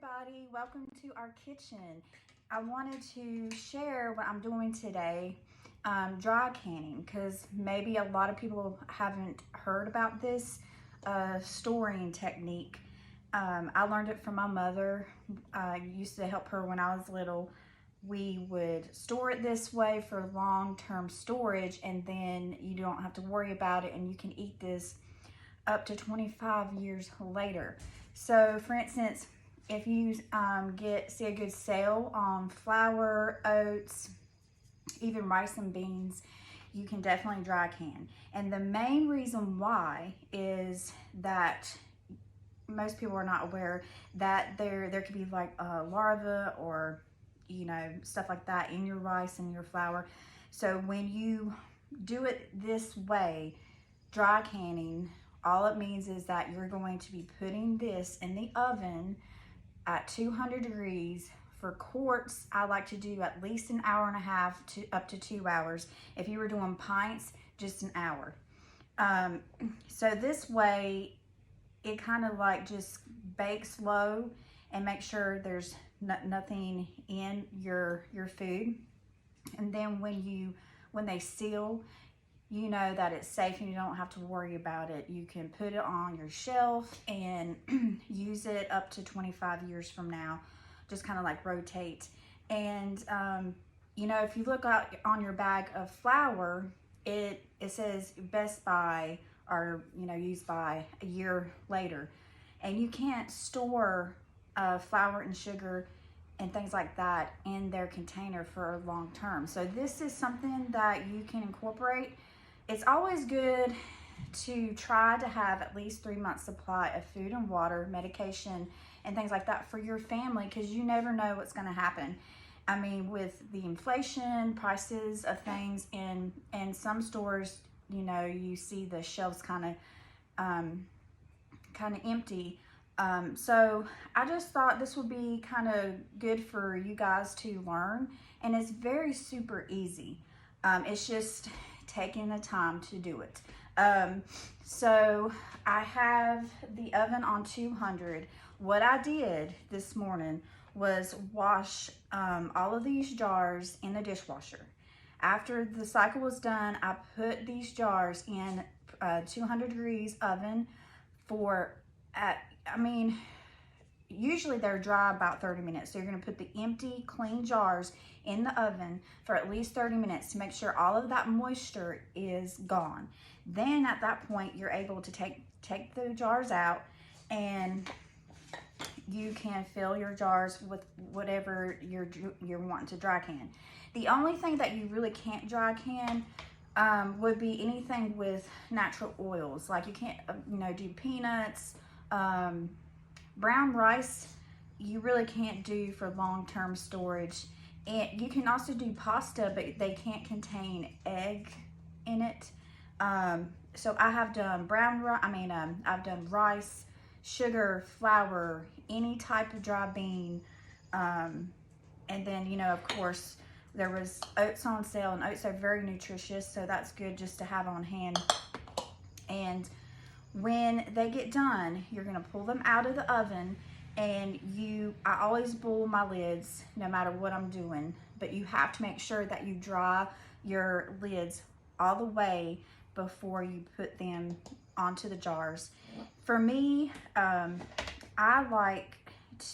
everybody, welcome to our kitchen. I wanted to share what I'm doing today, dry canning, because maybe a lot of people haven't heard about this storing technique. I learned it from my mother. I used to help her when I was little. We would store it this way for long-term storage, and then you don't have to worry about it, and you can eat this up to 25 years later. So for instance, if you see a good sale on flour, oats, even rice and beans, you can definitely dry can. And the main reason why is that most people are not aware that there could be like a larva or stuff like that in your rice and your flour. So when you do it this way, dry canning, all it means is that you're going to be putting this in the oven at 200 degrees for quarts. I like to do at least an hour and a half to up to 2 hours. If you were doing pints, just an hour. So this way, it kind of like just bakes low and make sure there's nothing in your food. And then when they seal, you know that it's safe and you don't have to worry about it. You can put it on your shelf and use it up to 25 years from now. Just kind of like rotate. And if you look out on your bag of flour, it says best by or used by a year later. And you can't store flour and sugar and things like that in their container for long term. So this is something that you can incorporate. It's always good to try to have at least 3 months supply of food and water, medication, and things like that for your family, because you never know what's going to happen. I mean, with the inflation, prices of things in some stores, you see the shelves kind of empty. So I just thought this would be kind of good for you guys to learn, and it's very super easy. It's just taking the time to do it. So I have the oven on 200. What I did this morning was wash all of these jars in the dishwasher. After the cycle was done, I put these jars in 200 degrees oven for, usually they're dry about 30 minutes. So you're gonna put the empty, clean jars in the oven for at least 30 minutes to make sure all of that moisture is gone. Then at that point, you're able to take the jars out, and you can fill your jars with whatever you're wanting to dry can. The only thing that you really can't dry can would be anything with natural oils. Like you can't, do peanuts, brown rice, you really can't do for long-term storage. And you can also do pasta, but they can't contain egg in it. So I have done I've done rice, sugar, flour, any type of dry bean. And then, of course, there was oats on sale, and oats are very nutritious, so that's good just to have on hand. And when they get done, you're gonna pull them out of the oven, and I always boil my lids no matter what I'm doing, but you have to make sure that you dry your lids all the way before you put them onto the jars. For me, I like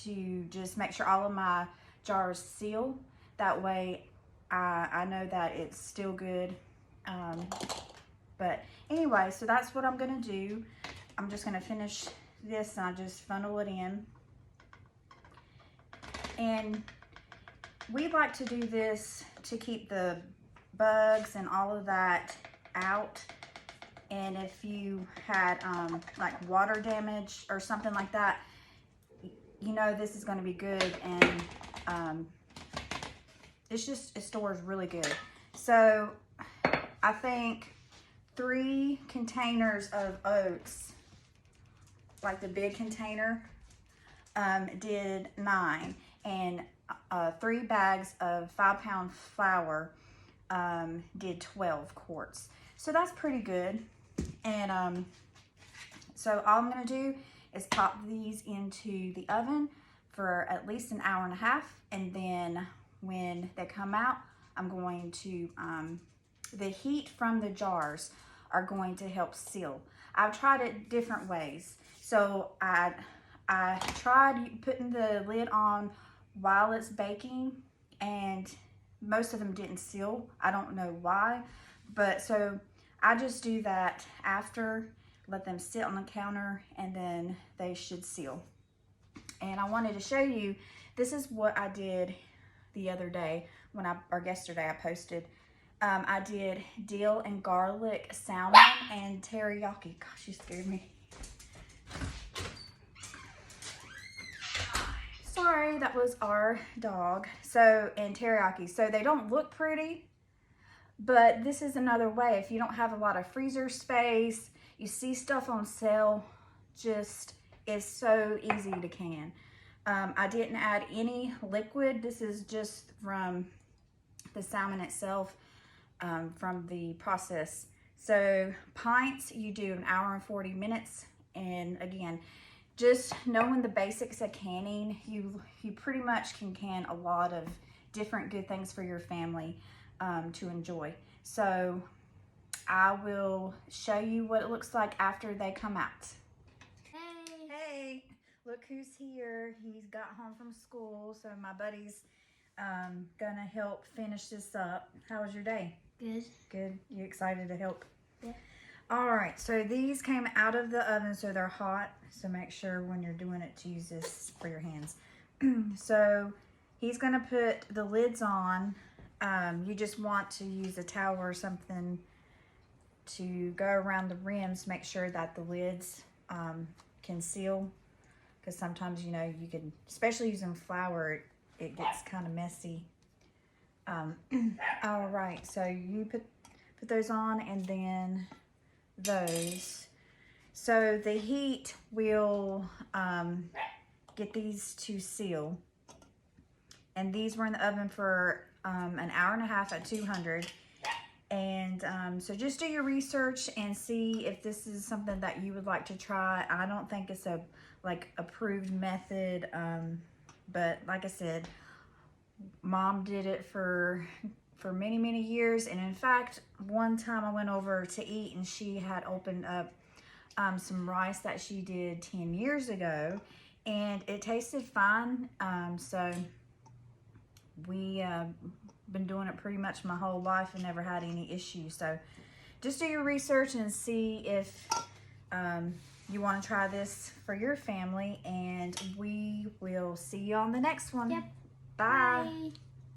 to just make sure all of my jars seal. That way I know that it's still good. But anyway, so that's what I'm gonna do. I'm just gonna finish this, and I just funnel it in. And we like to do this to keep the bugs and all of that out. And if you had like water damage or something like that, this is gonna be good. And it stores really good. So I think 3 containers of oats, like the big container, did 9, and 3 bags of 5-pound flour did 12 quarts. So that's pretty good. And so all I'm gonna do is pop these into the oven for at least an hour and a half. And then when they come out, I'm going to, the heat from the jars are going to help seal. I've tried it different ways. So I tried putting the lid on while it's baking, and most of them didn't seal. I don't know why, but so I just do that after, let them sit on the counter, and then they should seal. And I wanted to show you, this is what I did the other day or yesterday I posted. I did dill and garlic salmon and teriyaki. Gosh, you scared me. Sorry, that was our dog. So, and teriyaki. So they don't look pretty, but this is another way. If you don't have a lot of freezer space, you see stuff on sale, just is so easy to can. I didn't add any liquid. This is just from the salmon itself, from the process. So pints, you do an hour and 40 minutes. And again, just knowing the basics of canning, you pretty much can can a lot of different good things for your family to enjoy. So I will show you what it looks like after they come out. Hey, look who's here. He's got home from school, so my buddy's gonna help finish this up. How was your day? Good. Good. You excited to help? Yeah. All right, so these came out of the oven, so they're hot. So make sure when you're doing it to use this for your hands. So he's gonna put the lids on. You just want to use a towel or something to go around the rims, make sure that the lids can seal, because sometimes, you know, you can, especially using flour, it gets kind of messy. All right, so you put those on, and then those. So the heat will get these to seal, and these were in the oven for an hour and a half at 200. And so just do your research and see if this is something that you would like to try. I don't think it's a approved method, but like I said, Mom did it for many years. And in fact, one time I went over to eat, and she had opened up some rice that she did 10 years ago, and it tasted fine. So we been doing it pretty much my whole life and never had any issues. So just do your research and see if you want to try this for your family, and we will see you on the next one. Yep. Bye. Bye.